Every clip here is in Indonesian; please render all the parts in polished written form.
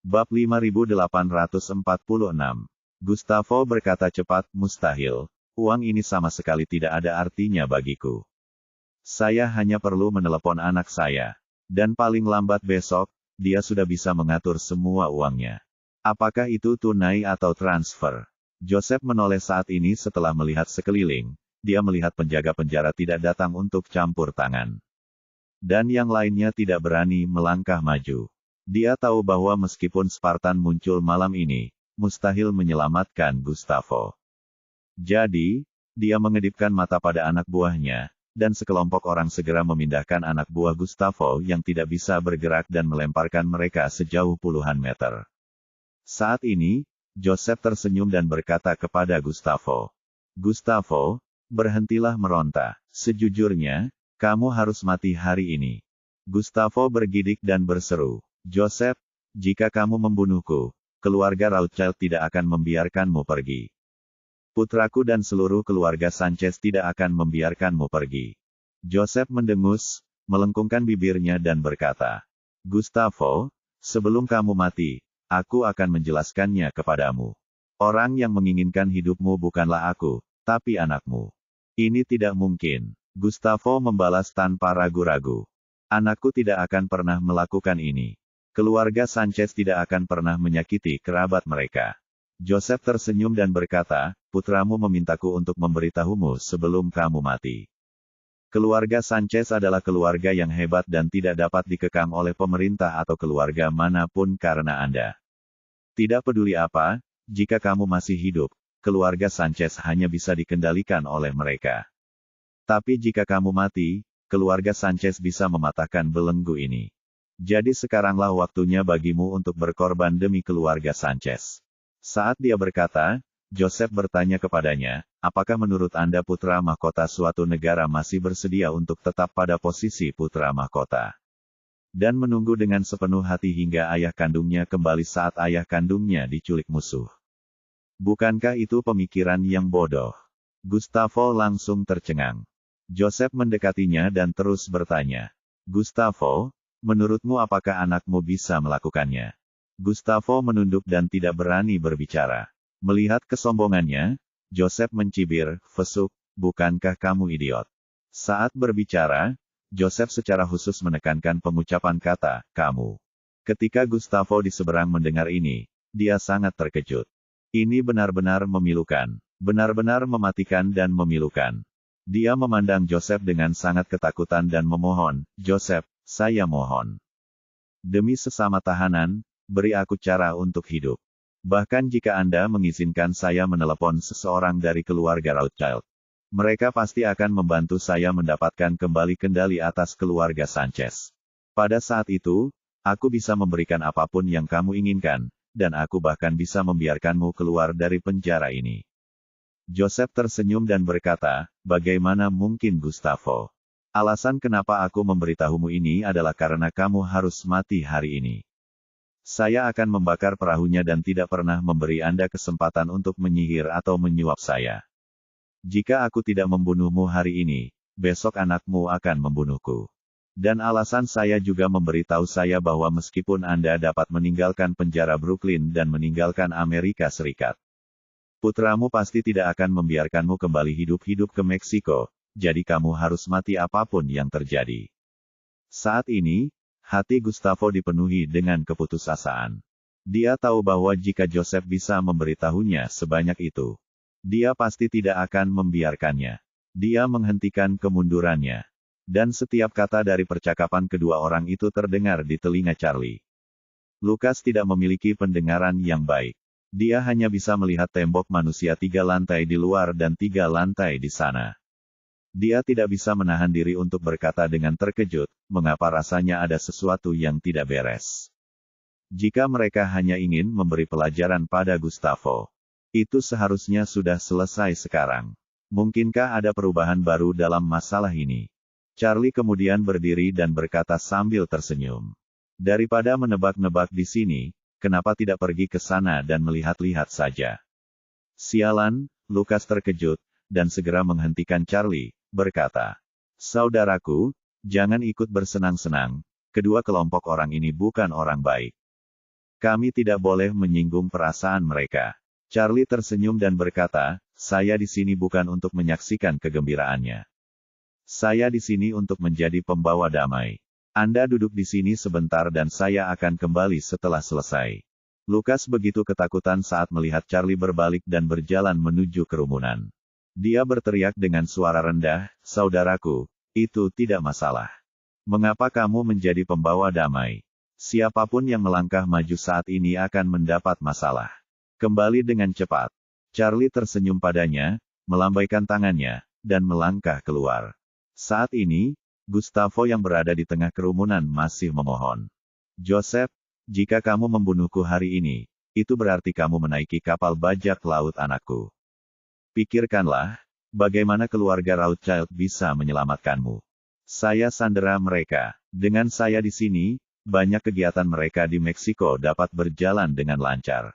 Bab 5846. Gustavo berkata cepat, mustahil. Uang ini sama sekali tidak ada artinya bagiku. Saya hanya perlu menelepon anak saya. Dan paling lambat besok, dia sudah bisa mengatur semua uangnya. Apakah itu tunai atau transfer? Joseph menoleh saat ini setelah melihat sekeliling. Dia melihat penjaga penjara tidak datang untuk campur tangan. Dan yang lainnya tidak berani melangkah maju. Dia tahu bahwa meskipun Spartan muncul malam ini, mustahil menyelamatkan Gustavo. Jadi, dia mengedipkan mata pada anak buahnya, dan sekelompok orang segera memindahkan anak buah Gustavo yang tidak bisa bergerak dan melemparkan mereka sejauh puluhan meter. Saat ini, Joseph tersenyum dan berkata kepada Gustavo, "Gustavo, berhentilah meronta. Sejujurnya, kamu harus mati hari ini." Gustavo bergidik dan berseru, "Joseph, jika kamu membunuhku, keluarga Rothschild tidak akan membiarkanmu pergi. Putraku dan seluruh keluarga Sanchez tidak akan membiarkanmu pergi." Joseph mendengus, melengkungkan bibirnya dan berkata, "Gustavo, sebelum kamu mati, aku akan menjelaskannya kepadamu. Orang yang menginginkan hidupmu bukanlah aku, tapi anakmu." "Ini tidak mungkin," Gustavo membalas tanpa ragu-ragu. "Anakku tidak akan pernah melakukan ini. Keluarga Sanchez tidak akan pernah menyakiti kerabat mereka." Joseph tersenyum dan berkata, "Putramu memintaku untuk memberitahumu sebelum kamu mati. Keluarga Sanchez adalah keluarga yang hebat dan tidak dapat dikekang oleh pemerintah atau keluarga manapun karena Anda. Tidak peduli apa, jika kamu masih hidup, keluarga Sanchez hanya bisa dikendalikan oleh mereka. Tapi jika kamu mati, keluarga Sanchez bisa mematahkan belenggu ini. Jadi sekaranglah waktunya bagimu untuk berkorban demi keluarga Sanchez." Saat dia berkata, Joseph bertanya kepadanya, "Apakah menurut Anda putra mahkota suatu negara masih bersedia untuk tetap pada posisi putra mahkota? Dan menunggu dengan sepenuh hati hingga ayah kandungnya kembali saat ayah kandungnya diculik musuh? Bukankah itu pemikiran yang bodoh?" Gustavo langsung tercengang. Joseph mendekatinya dan terus bertanya, "Gustavo, menurutmu apakah anakmu bisa melakukannya?" Gustavo menunduk dan tidak berani berbicara. Melihat kesombongannya, Joseph mencibir, "Fesuk, bukankah kamu idiot?" Saat berbicara, Joseph secara khusus menekankan pengucapan kata, "kamu." Ketika Gustavo di seberang mendengar ini, dia sangat terkejut. Ini benar-benar memilukan. Benar-benar mematikan dan memilukan. Dia memandang Joseph dengan sangat ketakutan dan memohon, "Joseph, saya mohon. Demi sesama tahanan, beri aku cara untuk hidup. Bahkan jika Anda mengizinkan saya menelepon seseorang dari keluarga Rothschild, mereka pasti akan membantu saya mendapatkan kembali kendali atas keluarga Sanchez. Pada saat itu, aku bisa memberikan apapun yang kamu inginkan, dan aku bahkan bisa membiarkanmu keluar dari penjara ini." Joseph tersenyum dan berkata, "Bagaimana mungkin Gustavo? Alasan kenapa aku memberitahumu ini adalah karena kamu harus mati hari ini. Saya akan membakar perahunya dan tidak pernah memberi Anda kesempatan untuk menyihir atau menyuap saya. Jika aku tidak membunuhmu hari ini, besok anakmu akan membunuhku. Dan alasan saya juga memberitahu saya bahwa meskipun Anda dapat meninggalkan penjara Brooklyn dan meninggalkan Amerika Serikat, putramu pasti tidak akan membiarkanmu kembali hidup-hidup ke Meksiko, jadi kamu harus mati apapun yang terjadi." Saat ini, hati Gustavo dipenuhi dengan keputusasaan. Dia tahu bahwa jika Joseph bisa memberitahunya sebanyak itu, dia pasti tidak akan membiarkannya. Dia menghentikan kemundurannya. Dan setiap kata dari percakapan kedua orang itu terdengar di telinga Charlie. Lucas tidak memiliki pendengaran yang baik. Dia hanya bisa melihat tembok manusia 3 lantai di luar dan 3 lantai di sana. Dia tidak bisa menahan diri untuk berkata dengan terkejut, mengapa rasanya ada sesuatu yang tidak beres. Jika mereka hanya ingin memberi pelajaran pada Gustavo, itu seharusnya sudah selesai sekarang. Mungkinkah ada perubahan baru dalam masalah ini? Charlie kemudian berdiri dan berkata sambil tersenyum, "Daripada menebak-nebak di sini, kenapa tidak pergi ke sana dan melihat-lihat saja?" "Sialan," Lucas terkejut, dan segera menghentikan Charlie, berkata, "Saudaraku, jangan ikut bersenang-senang, kedua kelompok orang ini bukan orang baik." Kami tidak boleh menyinggung perasaan mereka. Charlie tersenyum dan berkata, saya di sini bukan untuk menyaksikan kegembiraannya. Saya di sini untuk menjadi pembawa damai. Anda duduk di sini sebentar dan saya akan kembali setelah selesai. Lukas begitu ketakutan saat melihat Charlie berbalik dan berjalan menuju kerumunan. Dia berteriak dengan suara rendah, saudaraku, itu tidak masalah. Mengapa kamu menjadi pembawa damai? Siapapun yang melangkah maju saat ini akan mendapat masalah. Kembali dengan cepat. Charlie tersenyum padanya, melambaikan tangannya, dan melangkah keluar. Saat ini, Gustavo yang berada di tengah kerumunan masih memohon. Joseph, jika kamu membunuhku hari ini, itu berarti kamu menaiki kapal bajak laut anakku. Pikirkanlah, bagaimana keluarga Rothschild bisa menyelamatkanmu. Saya sandera mereka. Dengan saya di sini, banyak kegiatan mereka di Meksiko dapat berjalan dengan lancar.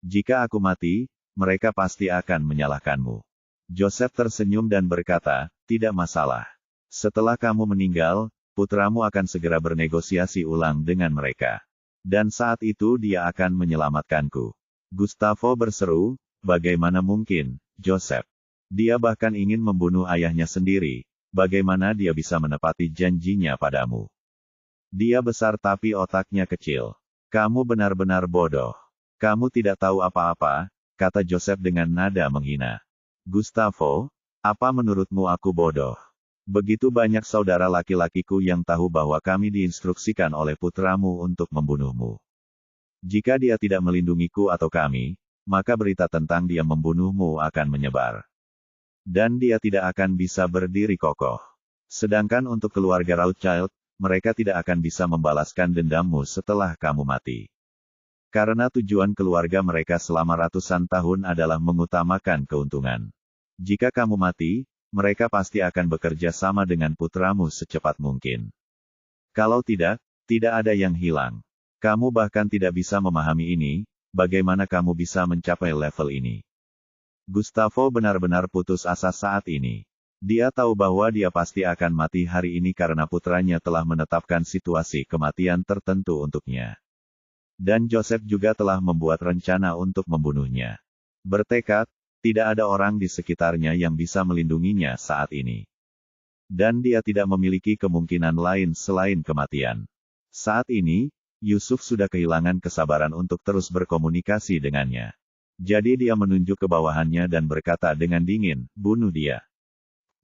Jika aku mati, mereka pasti akan menyalahkanmu. Joseph tersenyum dan berkata, tidak masalah. Setelah kamu meninggal, putramu akan segera bernegosiasi ulang dengan mereka. Dan saat itu dia akan menyelamatkanku. Gustavo berseru, bagaimana mungkin, Joseph? Dia bahkan ingin membunuh ayahnya sendiri. Bagaimana dia bisa menepati janjinya padamu? Dia besar tapi otaknya kecil. Kamu benar-benar bodoh. Kamu tidak tahu apa-apa, kata Joseph dengan nada menghina. Gustavo, apa menurutmu aku bodoh? Begitu banyak saudara laki-lakiku yang tahu bahwa kami diinstruksikan oleh putramu untuk membunuhmu. Jika dia tidak melindungiku atau kami, maka berita tentang dia membunuhmu akan menyebar. Dan dia tidak akan bisa berdiri kokoh. Sedangkan untuk keluarga Rothschild, mereka tidak akan bisa membalaskan dendammu setelah kamu mati. Karena tujuan keluarga mereka selama ratusan tahun adalah mengutamakan keuntungan. Jika kamu mati, mereka pasti akan bekerja sama dengan putramu secepat mungkin. Kalau tidak, tidak ada yang hilang. Kamu bahkan tidak bisa memahami ini, bagaimana kamu bisa mencapai level ini. Gustavo benar-benar putus asa saat ini. Dia tahu bahwa dia pasti akan mati hari ini karena putranya telah menetapkan situasi kematian tertentu untuknya. Dan Joseph juga telah membuat rencana untuk membunuhnya. Bertekad, tidak ada orang di sekitarnya yang bisa melindunginya saat ini. Dan dia tidak memiliki kemungkinan lain selain kematian. Saat ini, Yusuf sudah kehilangan kesabaran untuk terus berkomunikasi dengannya. Jadi dia menunjuk ke bawahannya dan berkata dengan dingin, bunuh dia.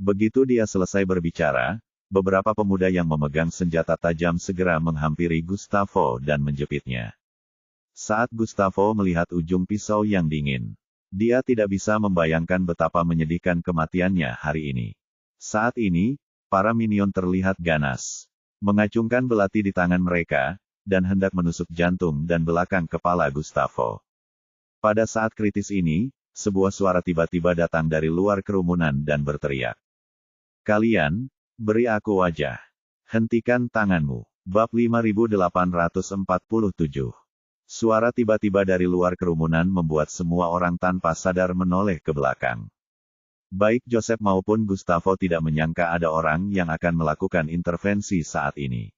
Begitu dia selesai berbicara, beberapa pemuda yang memegang senjata tajam segera menghampiri Gustavo dan menjepitnya. Saat Gustavo melihat ujung pisau yang dingin, dia tidak bisa membayangkan betapa menyedihkan kematiannya hari ini. Saat ini, para minion terlihat ganas, mengacungkan belati di tangan mereka, dan hendak menusuk jantung dan belakang kepala Gustavo. Pada saat kritis ini, sebuah suara tiba-tiba datang dari luar kerumunan dan berteriak. Kalian, beri aku wajah. Hentikan tanganmu. Bab 5847. Suara tiba-tiba dari luar kerumunan membuat semua orang tanpa sadar menoleh ke belakang. Baik Joseph maupun Gustavo tidak menyangka ada orang yang akan melakukan intervensi saat ini.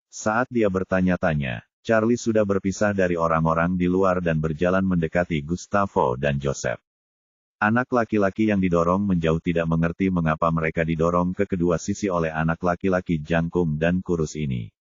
Saat dia bertanya-tanya, Charlie sudah berpisah dari orang-orang di luar dan berjalan mendekati Gustavo dan Joseph. Anak laki-laki yang didorong menjauh tidak mengerti mengapa mereka didorong ke kedua sisi oleh anak laki-laki jangkung dan kurus ini.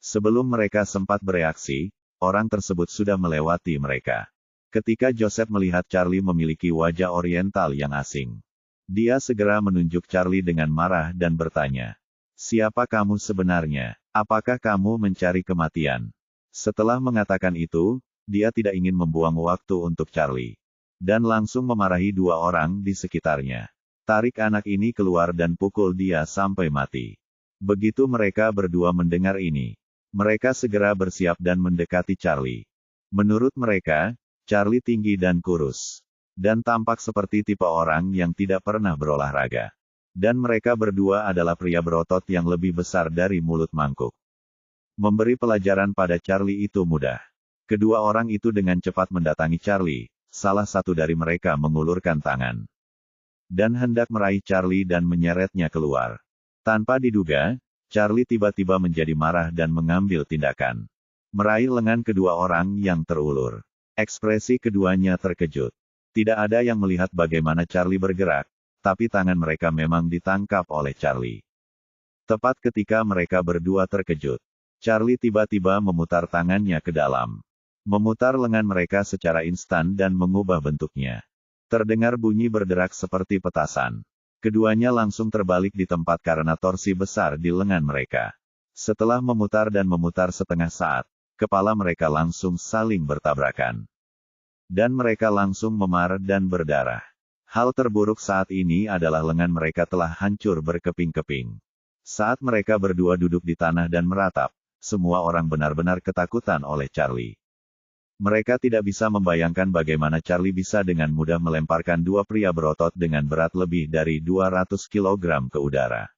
Sebelum mereka sempat bereaksi, orang tersebut sudah melewati mereka. Ketika Joseph melihat Charlie memiliki wajah oriental yang asing, dia segera menunjuk Charlie dengan marah dan bertanya, siapa kamu sebenarnya? Apakah kamu mencari kematian? Setelah mengatakan itu, dia tidak ingin membuang waktu untuk Charlie. Dan langsung memarahi dua orang di sekitarnya. Tarik anak ini keluar dan pukul dia sampai mati. Begitu mereka berdua mendengar ini, mereka segera bersiap dan mendekati Charlie. Menurut mereka, Charlie tinggi dan kurus. Dan tampak seperti tipe orang yang tidak pernah berolahraga. Dan mereka berdua adalah pria berotot yang lebih besar dari mulut mangkuk. Memberi pelajaran pada Charlie itu mudah. Kedua orang itu dengan cepat mendatangi Charlie, salah satu dari mereka mengulurkan tangan. Dan hendak meraih Charlie dan menyeretnya keluar. Tanpa diduga, Charlie tiba-tiba menjadi marah dan mengambil tindakan. meraih lengan kedua orang yang terulur. Ekspresi keduanya terkejut. Tidak ada yang melihat bagaimana Charlie bergerak, tapi tangan mereka memang ditangkap oleh Charlie. Tepat ketika mereka berdua terkejut, Charlie tiba-tiba memutar tangannya ke dalam. Memutar lengan mereka secara instan dan mengubah bentuknya. Terdengar bunyi berderak seperti petasan. Keduanya langsung terbalik di tempat karena torsi besar di lengan mereka. Setelah memutar dan memutar setengah saat, kepala mereka langsung saling bertabrakan. Dan mereka langsung memar dan berdarah. Hal terburuk saat ini adalah lengan mereka telah hancur berkeping-keping. Saat mereka berdua duduk di tanah dan meratap, semua orang benar-benar ketakutan oleh Charlie. Mereka tidak bisa membayangkan bagaimana Charlie bisa dengan mudah melemparkan dua pria berotot dengan berat lebih dari 200 kg ke udara.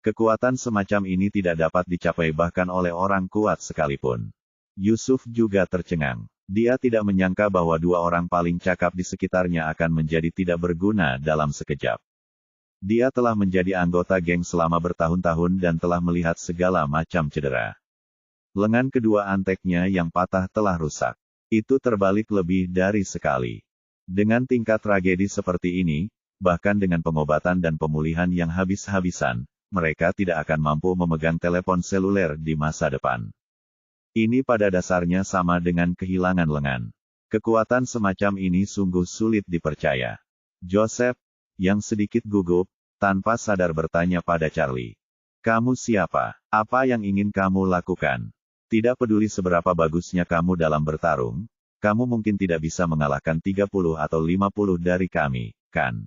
Kekuatan semacam ini tidak dapat dicapai bahkan oleh orang kuat sekalipun. Yusuf juga tercengang. Dia tidak menyangka bahwa dua orang paling cakap di sekitarnya akan menjadi tidak berguna dalam sekejap. Dia telah menjadi anggota geng selama bertahun-tahun dan telah melihat segala macam cedera. Lengan kedua anteknya yang patah telah rusak. Itu terbalik lebih dari sekali. Dengan tingkat tragedi seperti ini, bahkan dengan pengobatan dan pemulihan yang habis-habisan, mereka tidak akan mampu memegang telepon seluler di masa depan. Ini pada dasarnya sama dengan kehilangan lengan. Kekuatan semacam ini sungguh sulit dipercaya. Joseph, yang sedikit gugup, tanpa sadar bertanya pada Charlie. Kamu siapa? Apa yang ingin kamu lakukan? Tidak peduli seberapa bagusnya kamu dalam bertarung, kamu mungkin tidak bisa mengalahkan 30 atau 50 dari kami, kan?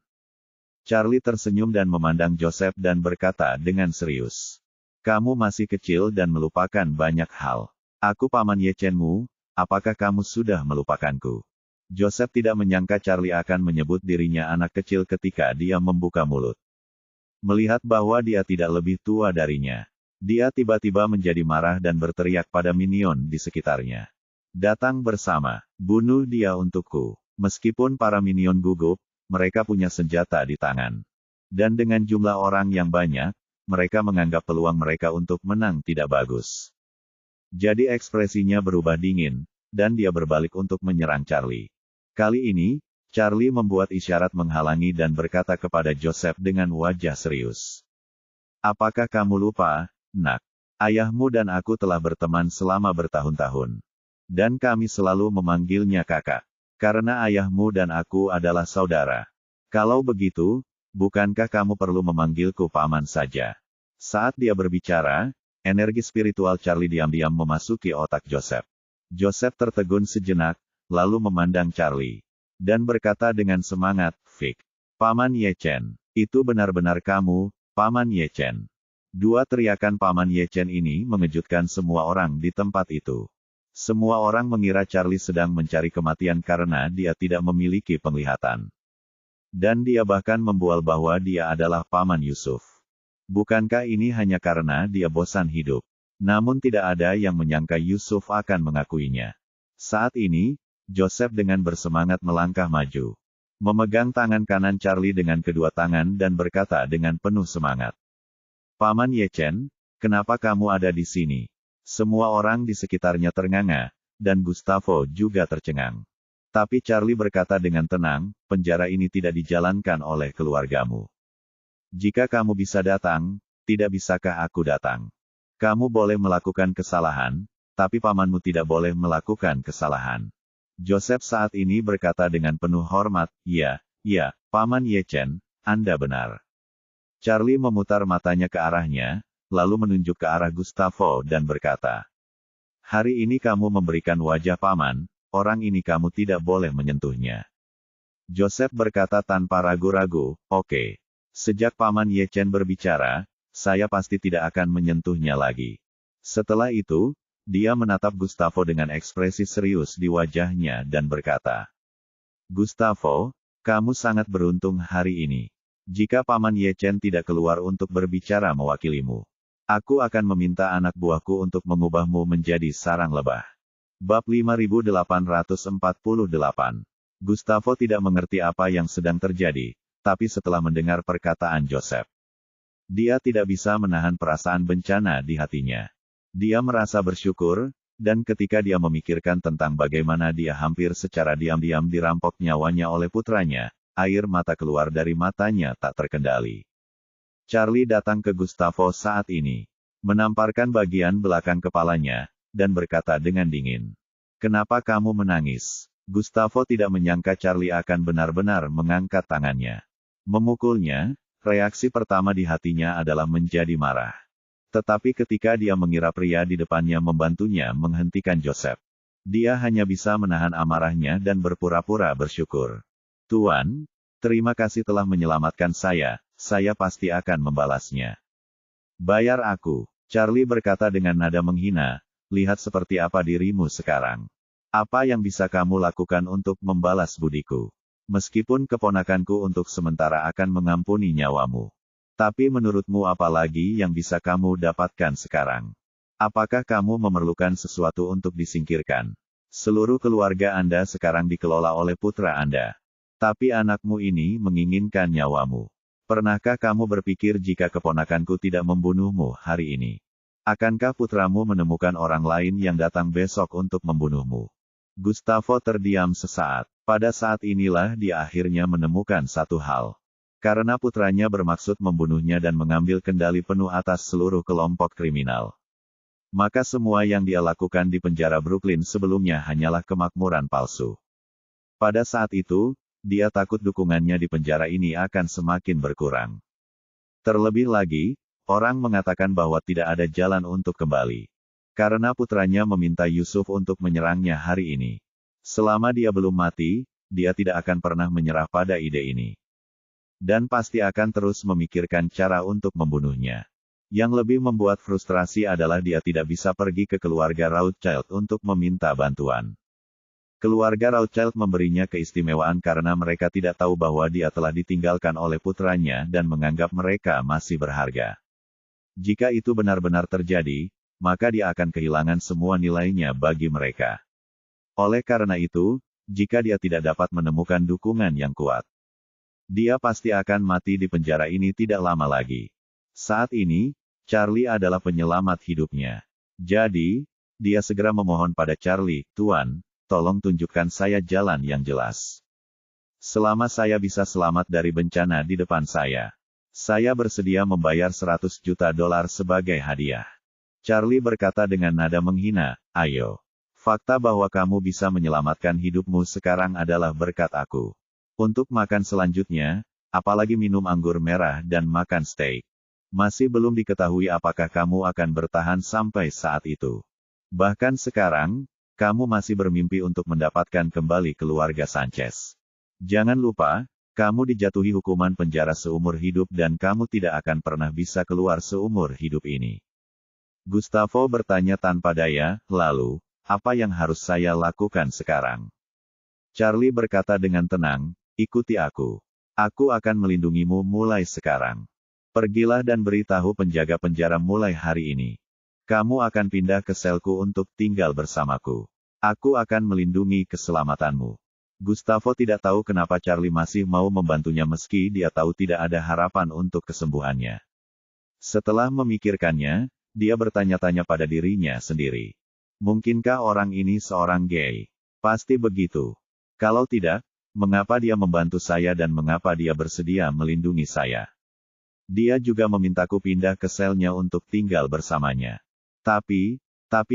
Charlie tersenyum dan memandang Joseph dan berkata dengan serius. Kamu masih kecil dan melupakan banyak hal. Aku paman Ye-Chen-mu, apakah kamu sudah melupakanku? Joseph tidak menyangka Charlie akan menyebut dirinya anak kecil ketika dia membuka mulut. Melihat bahwa dia tidak lebih tua darinya, dia tiba-tiba menjadi marah dan berteriak pada minion di sekitarnya. Datang bersama, bunuh dia untukku. Meskipun para minion gugup, mereka punya senjata di tangan. Dan dengan jumlah orang yang banyak, mereka menganggap peluang mereka untuk menang tidak bagus. Jadi ekspresinya berubah dingin, dan dia berbalik untuk menyerang Charlie. Kali ini, Charlie membuat isyarat menghalangi dan berkata kepada Joseph dengan wajah serius. Apakah kamu lupa, nak? Ayahmu dan aku telah berteman selama bertahun-tahun. Dan kami selalu memanggilnya kakak. Karena ayahmu dan aku adalah saudara. Kalau begitu, bukankah kamu perlu memanggilku paman saja? Saat dia berbicara, energi spiritual Charlie diam-diam memasuki otak Joseph. Joseph tertegun sejenak, lalu memandang Charlie. Dan berkata dengan semangat, Fik. Paman Ye-Chen. Itu benar-benar kamu, Paman Ye-Chen. Dua teriakan Paman Ye-Chen ini mengejutkan semua orang di tempat itu. Semua orang mengira Charlie sedang mencari kematian karena dia tidak memiliki penglihatan. Dan dia bahkan membual bahwa dia adalah Paman Yusuf. Bukankah ini hanya karena dia bosan hidup? Namun tidak ada yang menyangka Yusuf akan mengakuinya. Saat ini, Joseph dengan bersemangat melangkah maju. Memegang tangan kanan Charlie dengan kedua tangan dan berkata dengan penuh semangat. Paman Ye-Chen, kenapa kamu ada di sini? Semua orang di sekitarnya ternganga, dan Gustavo juga tercengang. Tapi Charlie berkata dengan tenang, penjara ini tidak dijalankan oleh keluargamu. Jika kamu bisa datang, tidak bisakah aku datang? Kamu boleh melakukan kesalahan, tapi pamanmu tidak boleh melakukan kesalahan. Joseph saat ini berkata dengan penuh hormat, ya, Paman Ye-Chen, Anda benar. Charlie memutar matanya ke arahnya, lalu menunjuk ke arah Gustavo dan berkata, hari ini kamu memberikan wajah paman, orang ini kamu tidak boleh menyentuhnya. Joseph berkata tanpa ragu-ragu, oke. Sejak Paman Ye-Chen berbicara, saya pasti tidak akan menyentuhnya lagi. Setelah itu, dia menatap Gustavo dengan ekspresi serius di wajahnya dan berkata, Gustavo, kamu sangat beruntung hari ini. Jika Paman Ye-Chen tidak keluar untuk berbicara mewakilimu, aku akan meminta anak buahku untuk mengubahmu menjadi sarang lebah. Bab 5848. Gustavo tidak mengerti apa yang sedang terjadi, tapi setelah mendengar perkataan Joseph, dia tidak bisa menahan perasaan bencana di hatinya. Dia merasa bersyukur, Dan ketika dia memikirkan tentang bagaimana dia hampir secara diam-diam dirampok nyawanya oleh putranya, air mata keluar dari matanya tak terkendali. Charlie datang ke Gustavo saat ini, menamparkan bagian belakang kepalanya, dan berkata dengan dingin, "Kenapa kamu menangis?" Gustavo tidak menyangka Charlie akan benar-benar mengangkat tangannya. Memukulnya, reaksi pertama di hatinya adalah menjadi marah. Tetapi ketika dia mengira pria di depannya membantunya menghentikan Joseph, dia hanya bisa menahan amarahnya dan berpura-pura bersyukur. "Tuan, terima kasih telah menyelamatkan saya pasti akan membalasnya." "Bayar aku," Charlie berkata dengan nada menghina, "lihat seperti apa dirimu sekarang. Apa yang bisa kamu lakukan untuk membalas budiku? Meskipun keponakanku untuk sementara akan mengampuni nyawamu. Tapi menurutmu apa lagi yang bisa kamu dapatkan sekarang? Apakah kamu memerlukan sesuatu untuk disingkirkan? Seluruh keluarga Anda sekarang dikelola oleh putra Anda. Tapi anakmu ini menginginkan nyawamu. Pernahkah kamu berpikir jika keponakanku tidak membunuhmu hari ini? Akankah putramu menemukan orang lain yang datang besok untuk membunuhmu?" Gustavo terdiam sesaat. Pada saat inilah dia akhirnya menemukan satu hal. Karena putranya bermaksud membunuhnya dan mengambil kendali penuh atas seluruh kelompok kriminal. Maka semua yang dia lakukan di penjara Brooklyn sebelumnya hanyalah kemakmuran palsu. Pada saat itu, dia takut dukungannya di penjara ini akan semakin berkurang. Terlebih lagi, orang mengatakan bahwa tidak ada jalan untuk kembali. Karena putranya meminta Yusuf untuk menyerangnya hari ini. Selama dia belum mati, dia tidak akan pernah menyerah pada ide ini. Dan pasti akan terus memikirkan cara untuk membunuhnya. Yang lebih membuat frustrasi adalah dia tidak bisa pergi ke keluarga Rothschild untuk meminta bantuan. Keluarga Rothschild memberinya keistimewaan karena mereka tidak tahu bahwa dia telah ditinggalkan oleh putranya dan menganggap mereka masih berharga. Jika itu benar-benar terjadi, maka dia akan kehilangan semua nilainya bagi mereka. Oleh karena itu, jika dia tidak dapat menemukan dukungan yang kuat, dia pasti akan mati di penjara ini tidak lama lagi. Saat ini, Charlie adalah penyelamat hidupnya. Jadi, dia segera memohon pada Charlie, "Tuan, tolong tunjukkan saya jalan yang jelas. Selama saya bisa selamat dari bencana di depan saya bersedia membayar $100 juta sebagai hadiah." Charlie berkata dengan nada menghina, "Ayo. Fakta bahwa kamu bisa menyelamatkan hidupmu sekarang adalah berkat aku. Untuk makan selanjutnya, apalagi minum anggur merah dan makan steak. Masih belum diketahui apakah kamu akan bertahan sampai saat itu. Bahkan sekarang, kamu masih bermimpi untuk mendapatkan kembali keluarga Sanchez. Jangan lupa, kamu dijatuhi hukuman penjara seumur hidup dan kamu tidak akan pernah bisa keluar seumur hidup ini." Gustavo bertanya tanpa daya, "Lalu, apa yang harus saya lakukan sekarang?" Charlie berkata dengan tenang, "Ikuti aku. Aku akan melindungimu mulai sekarang. Pergilah dan beritahu penjaga penjara mulai hari ini. Kamu akan pindah ke selku untuk tinggal bersamaku. Aku akan melindungi keselamatanmu." Gustavo tidak tahu kenapa Charlie masih mau membantunya meski dia tahu tidak ada harapan untuk kesembuhannya. Setelah memikirkannya, dia bertanya-tanya pada dirinya sendiri. Mungkinkah orang ini seorang gay? Pasti begitu. Kalau tidak, mengapa dia membantu saya dan mengapa dia bersedia melindungi saya? Dia juga memintaku pindah ke selnya untuk tinggal bersamanya. Tapi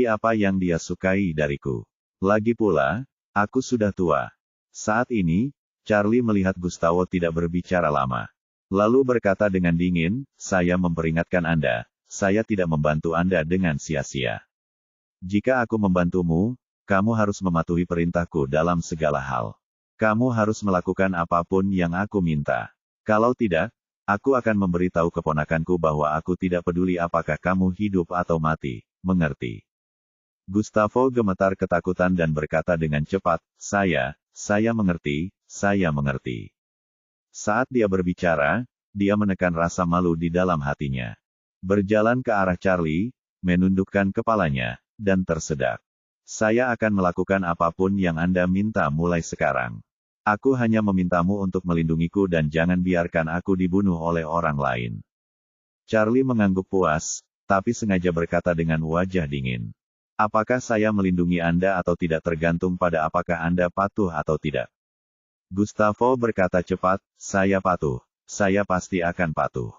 apa yang dia sukai dariku? Lagi pula, aku sudah tua. Saat ini, Charlie melihat Gustavo tidak berbicara lama. Lalu berkata dengan dingin, "Saya memperingatkan Anda, saya tidak membantu Anda dengan sia-sia. Jika aku membantumu, kamu harus mematuhi perintahku dalam segala hal. Kamu harus melakukan apapun yang aku minta. Kalau tidak, aku akan memberitahu keponakanku bahwa aku tidak peduli apakah kamu hidup atau mati, mengerti?" Gustavo gemetar ketakutan dan berkata dengan cepat, Saya mengerti, saya mengerti." Saat dia berbicara, dia menekan rasa malu di dalam hatinya. Berjalan ke arah Charlie, menundukkan kepalanya, dan tersedak. "Saya akan melakukan apapun yang Anda minta mulai sekarang. Aku hanya memintamu untuk melindungiku dan jangan biarkan aku dibunuh oleh orang lain." Charlie mengangguk puas, tapi sengaja berkata dengan wajah dingin, Apakah saya melindungi Anda atau tidak tergantung pada apakah Anda patuh atau tidak. Gustavo berkata cepat, saya patuh. Saya pasti akan patuh.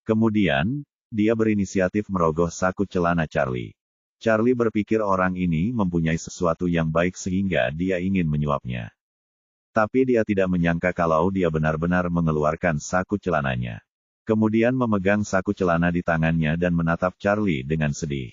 Kemudian, dia berinisiatif merogoh saku celana Charlie. Charlie berpikir orang ini mempunyai sesuatu yang baik sehingga dia ingin menyuapnya. Tapi dia tidak menyangka kalau dia benar-benar mengeluarkan saku celananya. Kemudian memegang saku celana di tangannya dan menatap Charlie dengan sedih.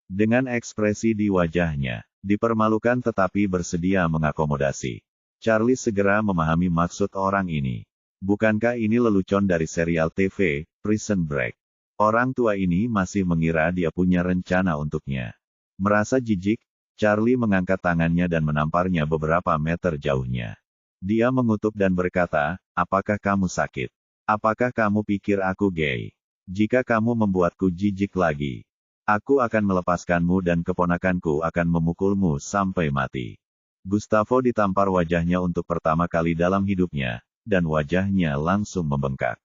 Dengan ekspresi di wajahnya, dipermalukan tetapi bersedia mengakomodasi. Charlie segera memahami maksud orang ini. Bukankah ini lelucon dari serial TV, Prison Break? Orang tua ini masih mengira dia punya rencana untuknya. Merasa jijik, Charlie mengangkat tangannya dan menamparnya beberapa meter jauhnya. Dia mengutuk dan berkata, apakah kamu sakit? Apakah kamu pikir aku gay? Jika kamu membuatku jijik lagi, aku akan melepaskanmu dan keponakanku akan memukulmu sampai mati. Gustavo ditampar wajahnya untuk pertama kali dalam hidupnya, dan wajahnya langsung membengkak.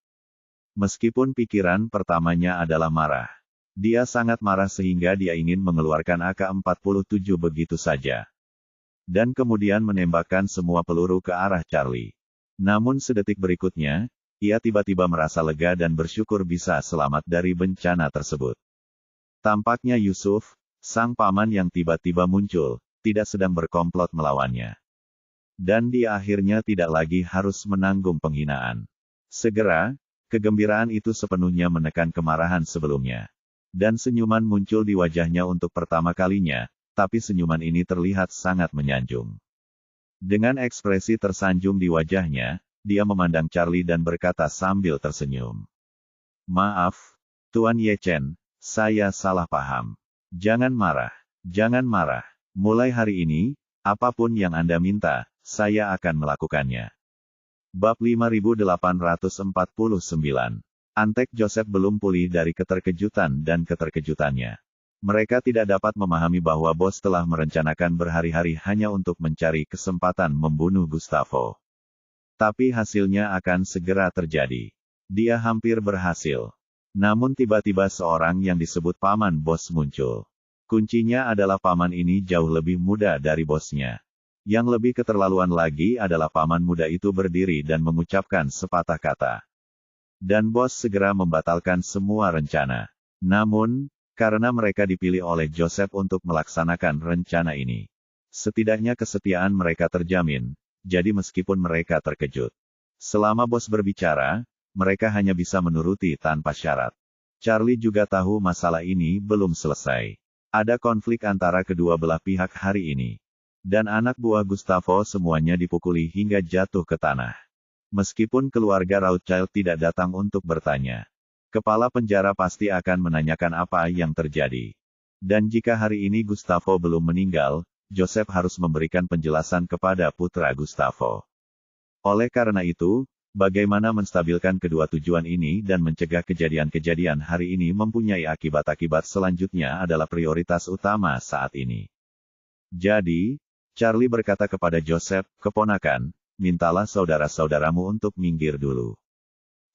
Meskipun pikiran pertamanya adalah marah. Dia sangat marah sehingga dia ingin mengeluarkan AK-47 begitu saja. Dan kemudian menembakkan semua peluru ke arah Charlie. Namun sedetik berikutnya, ia tiba-tiba merasa lega dan bersyukur bisa selamat dari bencana tersebut. Tampaknya Yusuf, sang paman yang tiba-tiba muncul, tidak sedang berkomplot melawannya. Dan dia akhirnya tidak lagi harus menanggung penghinaan. Segera, kegembiraan itu sepenuhnya menekan kemarahan sebelumnya. Dan senyuman muncul di wajahnya untuk pertama kalinya, tapi senyuman ini terlihat sangat menyanjung. Dengan ekspresi tersanjung di wajahnya, dia memandang Charlie dan berkata sambil tersenyum. Maaf, Tuan Ye Chen, saya salah paham. Jangan marah. Jangan marah. Mulai hari ini, apapun yang Anda minta, saya akan melakukannya. Bab 5849. Antek Joseph belum pulih dari keterkejutan dan keterkejutannya. Mereka tidak dapat memahami bahwa bos telah merencanakan berhari-hari hanya untuk mencari kesempatan membunuh Gustavo. Tapi hasilnya akan segera terjadi. Dia hampir berhasil. Namun tiba-tiba seorang yang disebut paman bos muncul. Kuncinya adalah paman ini jauh lebih muda dari bosnya. Yang lebih keterlaluan lagi adalah paman muda itu berdiri dan mengucapkan sepatah kata. Dan bos segera membatalkan semua rencana. Namun, karena mereka dipilih oleh Joseph untuk melaksanakan rencana ini, setidaknya kesetiaan mereka terjamin, jadi meskipun mereka terkejut. Selama bos berbicara, mereka hanya bisa menuruti tanpa syarat. Charlie juga tahu masalah ini belum selesai. Ada konflik antara kedua belah pihak hari ini. Dan anak buah Gustavo semuanya dipukuli hingga jatuh ke tanah. Meskipun keluarga Rothschild tidak datang untuk bertanya. Kepala penjara pasti akan menanyakan apa yang terjadi. Dan jika hari ini Gustavo belum meninggal, Joseph harus memberikan penjelasan kepada putra Gustavo. Oleh karena itu, bagaimana menstabilkan kedua tujuan ini dan mencegah kejadian-kejadian hari ini mempunyai akibat-akibat selanjutnya adalah prioritas utama saat ini. Jadi, Charlie berkata kepada Joseph, keponakan, mintalah saudara-saudaramu untuk minggir dulu.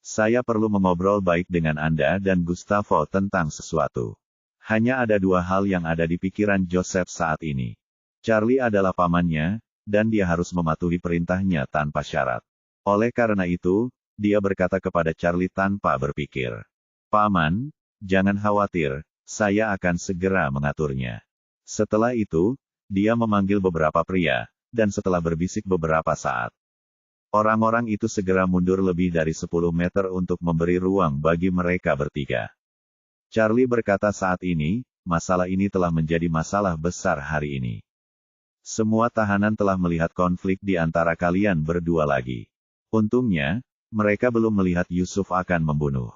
Saya perlu mengobrol baik dengan Anda dan Gustavo tentang sesuatu. Hanya ada dua hal yang ada di pikiran Joseph saat ini. Charlie adalah pamannya, dan dia harus mematuhi perintahnya tanpa syarat. Oleh karena itu, dia berkata kepada Charlie tanpa berpikir. Paman, jangan khawatir, saya akan segera mengaturnya. Setelah itu, dia memanggil beberapa pria, dan setelah berbisik beberapa saat, orang-orang itu segera mundur lebih dari 10 meter untuk memberi ruang bagi mereka bertiga. Charlie berkata saat ini, masalah ini telah menjadi masalah besar hari ini. Semua tahanan telah melihat konflik di antara kalian berdua lagi. Untungnya, mereka belum melihat Yusuf akan membunuh.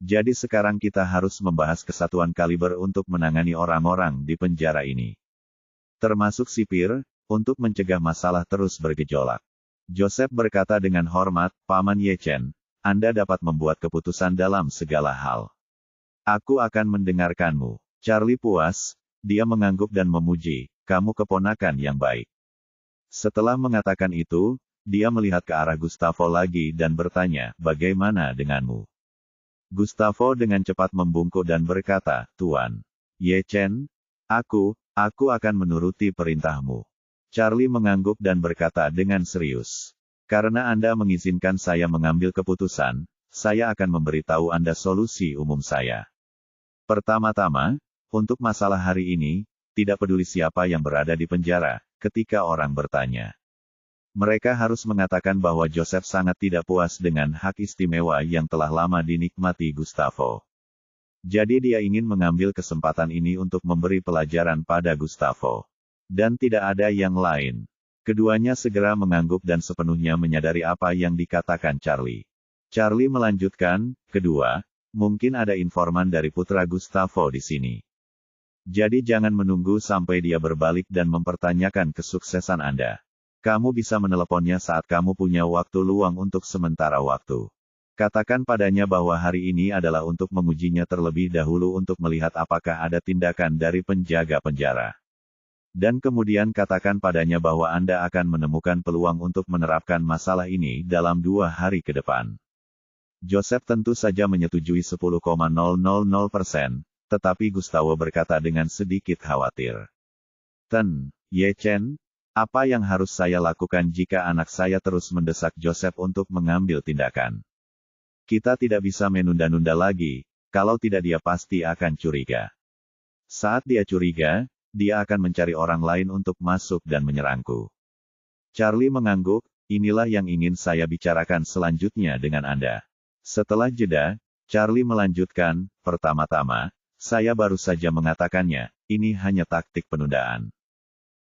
Jadi sekarang kita harus membahas kesatuan kaliber untuk menangani orang-orang di penjara ini. Termasuk sipir, untuk mencegah masalah terus bergejolak. Joseph berkata dengan hormat, Paman Ye Chen, Anda dapat membuat keputusan dalam segala hal. Aku akan mendengarkanmu. Charlie puas, dia mengangguk dan memuji, kamu keponakan yang baik. Setelah mengatakan itu, dia melihat ke arah Gustavo lagi dan bertanya, bagaimana denganmu? Gustavo dengan cepat membungkuk dan berkata, Tuan Ye Chen, aku Aku akan menuruti perintahmu. Charlie mengangguk dan berkata dengan serius. Karena Anda mengizinkan saya mengambil keputusan, saya akan memberitahu Anda solusi umum saya. Pertama-tama, untuk masalah hari ini, tidak peduli siapa yang berada di penjara, ketika orang bertanya. Mereka harus mengatakan bahwa Joseph sangat tidak puas dengan hak istimewa yang telah lama dinikmati Gustavo. Jadi dia ingin mengambil kesempatan ini untuk memberi pelajaran pada Gustavo. Dan tidak ada yang lain. Keduanya segera mengangguk dan sepenuhnya menyadari apa yang dikatakan Charlie. Charlie melanjutkan, kedua, mungkin ada informan dari putra Gustavo di sini. Jadi jangan menunggu sampai dia berbalik dan mempertanyakan kesuksesan Anda. Kamu bisa meneleponnya saat kamu punya waktu luang untuk sementara waktu. Katakan padanya bahwa hari ini adalah untuk mengujinya terlebih dahulu untuk melihat apakah ada tindakan dari penjaga penjara. Dan kemudian katakan padanya bahwa Anda akan menemukan peluang untuk menerapkan masalah ini dalam 2 hari ke depan. Joseph tentu saja menyetujui 10,000%, tetapi Gustavo berkata dengan sedikit khawatir. Ye Chen, apa yang harus saya lakukan jika anak saya terus mendesak Joseph untuk mengambil tindakan? Kita tidak bisa menunda-nunda lagi, kalau tidak dia pasti akan curiga. Saat dia curiga, dia akan mencari orang lain untuk masuk dan menyerangku. Charlie mengangguk, inilah yang ingin saya bicarakan selanjutnya dengan Anda. Setelah jeda, Charlie melanjutkan, pertama-tama, saya baru saja mengatakannya, ini hanya taktik penundaan.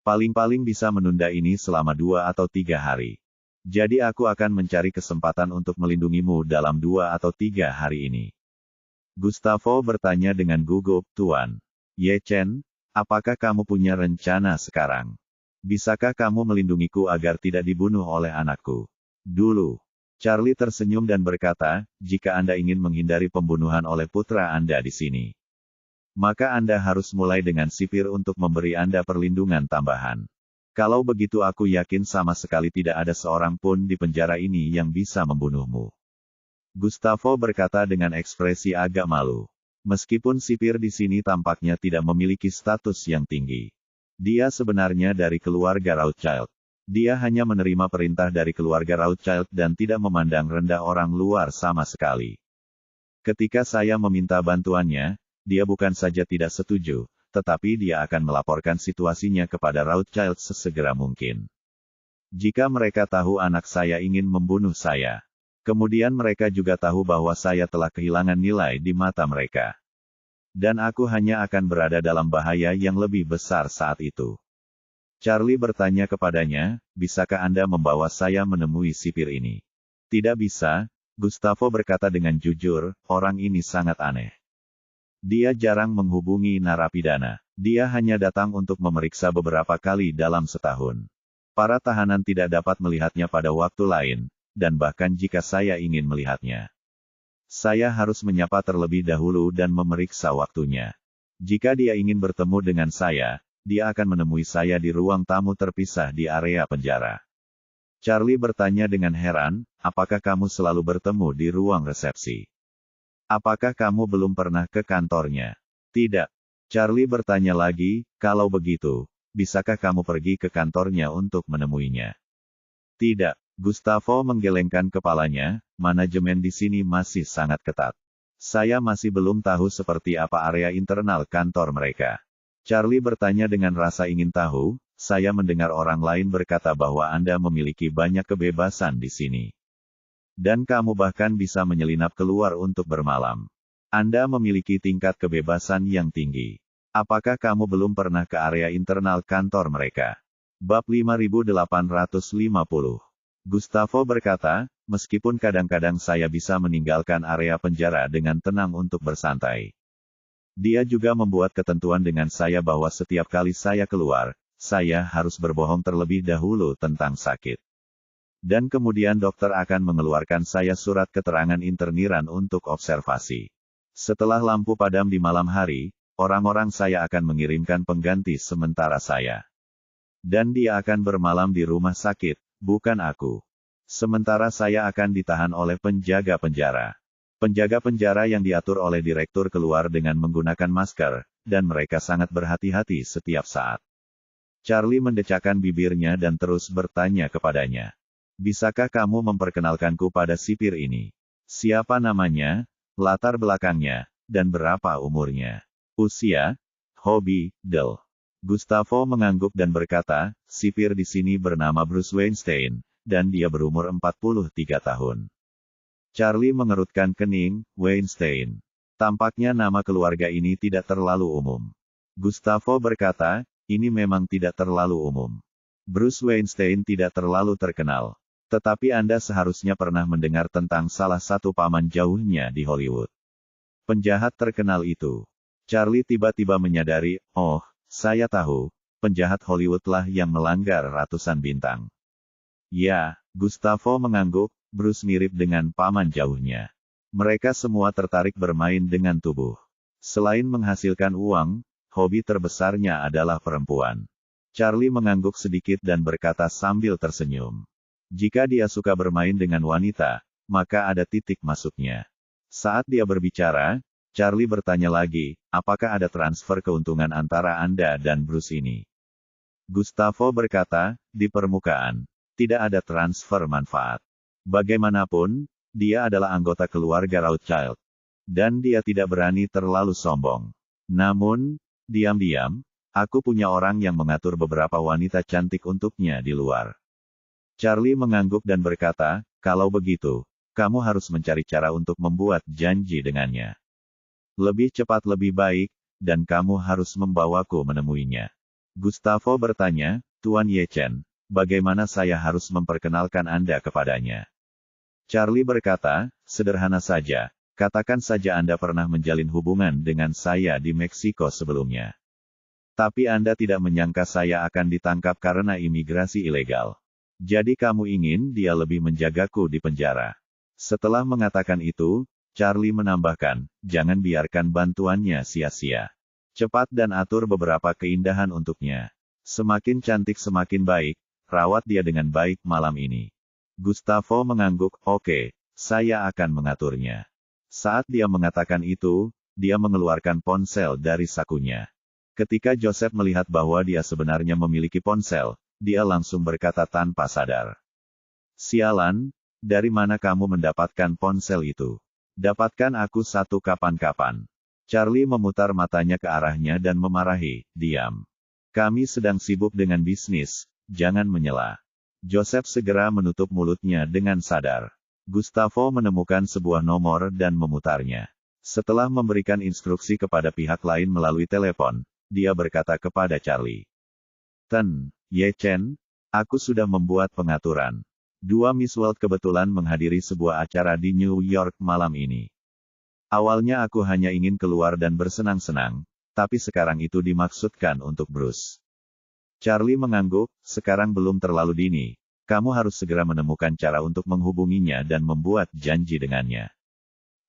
Paling-paling bisa menunda ini selama 2 atau 3 hari. Jadi aku akan mencari kesempatan untuk melindungimu dalam 2 atau 3 hari ini. Gustavo bertanya dengan gugup, Tuan Ye Chen, apakah kamu punya rencana sekarang? Bisakah kamu melindungiku agar tidak dibunuh oleh anakku? Dulu. Charlie tersenyum dan berkata, jika Anda ingin menghindari pembunuhan oleh putra Anda di sini, maka Anda harus mulai dengan sipir untuk memberi Anda perlindungan tambahan. Kalau begitu aku yakin sama sekali tidak ada seorang pun di penjara ini yang bisa membunuhmu. Gustavo berkata dengan ekspresi agak malu. Meskipun sipir di sini tampaknya tidak memiliki status yang tinggi. Dia sebenarnya dari keluarga Rothschild. Dia hanya menerima perintah dari keluarga Rothschild dan tidak memandang rendah orang luar sama sekali. Ketika saya meminta bantuannya, dia bukan saja tidak setuju, tetapi dia akan melaporkan situasinya kepada Rothschild sesegera mungkin. Jika mereka tahu anak saya ingin membunuh saya, kemudian mereka juga tahu bahwa saya telah kehilangan nilai di mata mereka. Dan aku hanya akan berada dalam bahaya yang lebih besar saat itu. Charlie bertanya kepadanya, bisakah Anda membawa saya menemui sipir ini? Tidak bisa, Gustavo berkata dengan jujur, orang ini sangat aneh. Dia jarang menghubungi narapidana. Dia hanya datang untuk memeriksa beberapa kali dalam setahun. Para tahanan tidak dapat melihatnya pada waktu lain, dan bahkan jika saya ingin melihatnya, saya harus menyapa terlebih dahulu dan memeriksa waktunya. Jika dia ingin bertemu dengan saya, dia akan menemui saya di ruang tamu terpisah di area penjara. Charlie bertanya dengan heran, apakah kamu selalu bertemu di ruang resepsi? Apakah kamu belum pernah ke kantornya? Tidak. Charlie bertanya lagi, kalau begitu, bisakah kamu pergi ke kantornya untuk menemuinya? Tidak. Gustavo menggelengkan kepalanya, manajemen di sini masih sangat ketat. Saya masih belum tahu seperti apa area internal kantor mereka. Charlie bertanya dengan rasa ingin tahu, saya mendengar orang lain berkata bahwa Anda memiliki banyak kebebasan di sini. Dan kamu bahkan bisa menyelinap keluar untuk bermalam. Anda memiliki tingkat kebebasan yang tinggi. Apakah kamu belum pernah ke area internal kantor mereka? Bab 5850. Gustavo berkata, meskipun kadang-kadang saya bisa meninggalkan area penjara dengan tenang untuk bersantai. Dia juga membuat ketentuan dengan saya bahwa setiap kali saya keluar, saya harus berbohong terlebih dahulu tentang sakit. Dan kemudian dokter akan mengeluarkan saya surat keterangan interniran untuk observasi. Setelah lampu padam di malam hari, orang-orang saya akan mengirimkan pengganti sementara saya. Dan dia akan bermalam di rumah sakit, bukan aku. Sementara saya akan ditahan oleh penjaga penjara. Penjaga penjara yang diatur oleh direktur keluar dengan menggunakan masker, dan mereka sangat berhati-hati setiap saat. Charlie mendecakkan bibirnya dan terus bertanya kepadanya. Bisakah kamu memperkenalkanku pada sipir ini? Siapa namanya, latar belakangnya, dan berapa umurnya? Usia, hobi, Del. Gustavo mengangguk dan berkata, sipir di sini bernama Bruce Weinstein, dan dia berumur 43 tahun. Charlie mengerutkan kening, Weinstein. Tampaknya nama keluarga ini tidak terlalu umum. Gustavo berkata, ini memang tidak terlalu umum. Bruce Weinstein tidak terlalu terkenal. Tetapi Anda seharusnya pernah mendengar tentang salah satu paman jauhnya di Hollywood. Penjahat terkenal itu. Charlie tiba-tiba menyadari, oh, saya tahu, penjahat Hollywoodlah yang melanggar ratusan bintang. Ya, Gustavo mengangguk, Bruce mirip dengan paman jauhnya. Mereka semua tertarik bermain dengan tubuh. Selain menghasilkan uang, hobi terbesarnya adalah perempuan. Charlie mengangguk sedikit dan berkata sambil tersenyum. Jika dia suka bermain dengan wanita, maka ada titik masuknya. Saat dia berbicara, Charlie bertanya lagi, apakah ada transfer keuntungan antara Anda dan Bruce ini? Gustavo berkata, di permukaan, tidak ada transfer manfaat. Bagaimanapun, dia adalah anggota keluarga Rothschild. Dan dia tidak berani terlalu sombong. Namun, diam-diam, aku punya orang yang mengatur beberapa wanita cantik untuknya di luar. Charlie mengangguk dan berkata, kalau begitu, kamu harus mencari cara untuk membuat janji dengannya. Lebih cepat lebih baik, dan kamu harus membawaku menemuinya. Gustavo bertanya, Tuan Ye Chen, bagaimana saya harus memperkenalkan Anda kepadanya? Charlie berkata, sederhana saja, katakan saja Anda pernah menjalin hubungan dengan saya di Meksiko sebelumnya. Tapi Anda tidak menyangka saya akan ditangkap karena imigrasi ilegal. Jadi kamu ingin dia lebih menjagaku di penjara. Setelah mengatakan itu, Charlie menambahkan, jangan biarkan bantuannya sia-sia. Cepat dan atur beberapa keindahan untuknya. Semakin cantik semakin baik, rawat dia dengan baik malam ini. Gustavo mengangguk, oke, saya akan mengaturnya. Saat dia mengatakan itu, dia mengeluarkan ponsel dari sakunya. Ketika Joseph melihat bahwa dia sebenarnya memiliki ponsel, dia langsung berkata tanpa sadar. Sialan, dari mana kamu mendapatkan ponsel itu? Dapatkan aku satu kapan-kapan. Charlie memutar matanya ke arahnya dan memarahi, diam. Kami sedang sibuk dengan bisnis, jangan menyela. Joseph segera menutup mulutnya dengan sadar. Gustavo menemukan sebuah nomor dan memutarnya. Setelah memberikan instruksi kepada pihak lain melalui telepon, dia berkata kepada Charlie. Ye Chen, aku sudah membuat pengaturan. Dua Miss World kebetulan menghadiri sebuah acara di New York malam ini. Awalnya aku hanya ingin keluar dan bersenang-senang, tapi sekarang itu dimaksudkan untuk Bruce. Charlie mengangguk, sekarang belum terlalu dini. Kamu harus segera menemukan cara untuk menghubunginya dan membuat janji dengannya.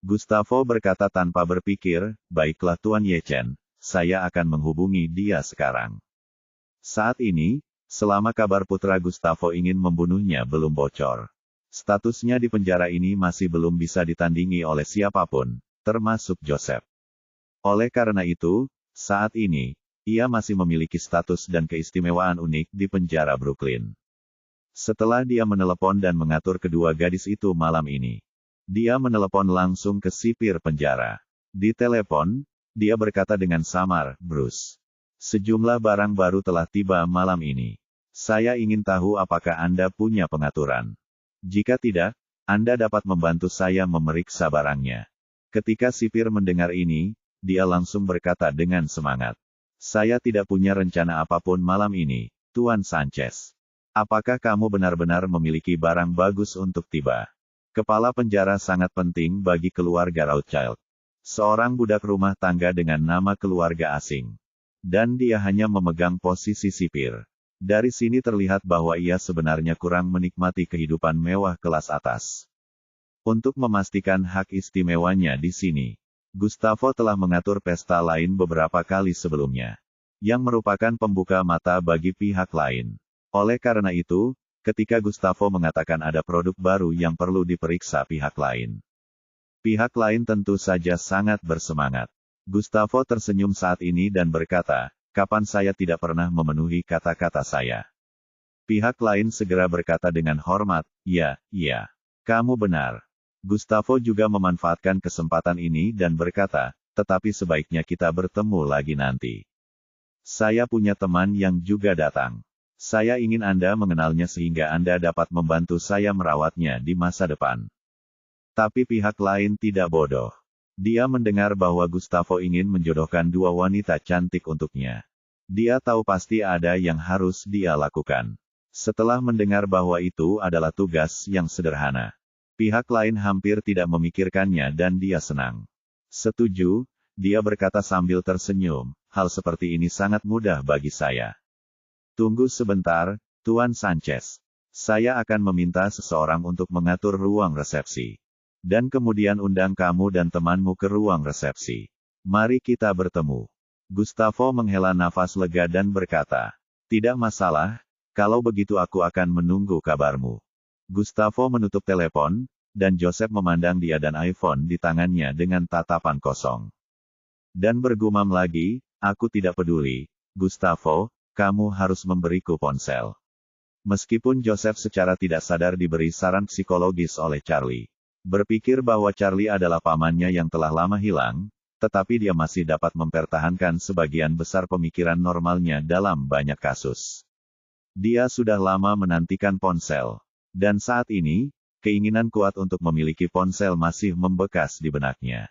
Gustavo berkata tanpa berpikir, baiklah Tuan Ye Chen, saya akan menghubungi dia sekarang. Saat ini, selama kabar putra Gustavo ingin membunuhnya belum bocor. Statusnya di penjara ini masih belum bisa ditandingi oleh siapapun, termasuk Joseph. Oleh karena itu, saat ini, ia masih memiliki status dan keistimewaan unik di penjara Brooklyn. Setelah dia menelepon dan mengatur kedua gadis itu malam ini, dia menelepon langsung ke sipir penjara. Di telepon, dia berkata dengan samar, Bruce. Sejumlah barang baru telah tiba malam ini. Saya ingin tahu apakah Anda punya pengaturan. Jika tidak, Anda dapat membantu saya memeriksa barangnya. Ketika sipir mendengar ini, dia langsung berkata dengan semangat. Saya tidak punya rencana apapun malam ini, Tuan Sanchez. Apakah kamu benar-benar memiliki barang bagus untuk tiba? Kepala penjara sangat penting bagi keluarga Rothschild. Seorang budak rumah tangga dengan nama keluarga asing. Dan dia hanya memegang posisi sipir. Dari sini terlihat bahwa ia sebenarnya kurang menikmati kehidupan mewah kelas atas. Untuk memastikan hak istimewanya di sini, Gustavo telah mengatur pesta lain beberapa kali sebelumnya, yang merupakan pembuka mata bagi pihak lain. Oleh karena itu, ketika Gustavo mengatakan ada produk baru yang perlu diperiksa pihak lain tentu saja sangat bersemangat. Gustavo tersenyum saat ini dan berkata, kapan saya tidak pernah memenuhi kata-kata saya. Pihak lain segera berkata dengan hormat, iya, kamu benar. Gustavo juga memanfaatkan kesempatan ini dan berkata, tetapi sebaiknya kita bertemu lagi nanti. Saya punya teman yang juga datang. Saya ingin Anda mengenalnya sehingga Anda dapat membantu saya merawatnya di masa depan. Tapi pihak lain tidak bodoh. Dia mendengar bahwa Gustavo ingin menjodohkan dua wanita cantik untuknya. Dia tahu pasti ada yang harus dia lakukan. Setelah mendengar bahwa itu adalah tugas yang sederhana, pihak lain hampir tidak memikirkannya dan dia senang. Setuju, dia berkata sambil tersenyum, hal seperti ini sangat mudah bagi saya. Tunggu sebentar, Tuan Sanchez. Saya akan meminta seseorang untuk mengatur ruang resepsi. Dan kemudian undang kamu dan temanmu ke ruang resepsi. Mari kita bertemu. Gustavo menghela nafas lega dan berkata, tidak masalah, kalau begitu aku akan menunggu kabarmu. Gustavo menutup telepon, dan Joseph memandang dia dan iPhone di tangannya dengan tatapan kosong. Dan bergumam lagi, aku tidak peduli, Gustavo, kamu harus memberiku ponsel. Meskipun Joseph secara tidak sadar diberi saran psikologis oleh Charlie. Berpikir bahwa Charlie adalah pamannya yang telah lama hilang, tetapi dia masih dapat mempertahankan sebagian besar pemikiran normalnya dalam banyak kasus. Dia sudah lama menantikan ponsel. Dan saat ini, keinginan kuat untuk memiliki ponsel masih membekas di benaknya.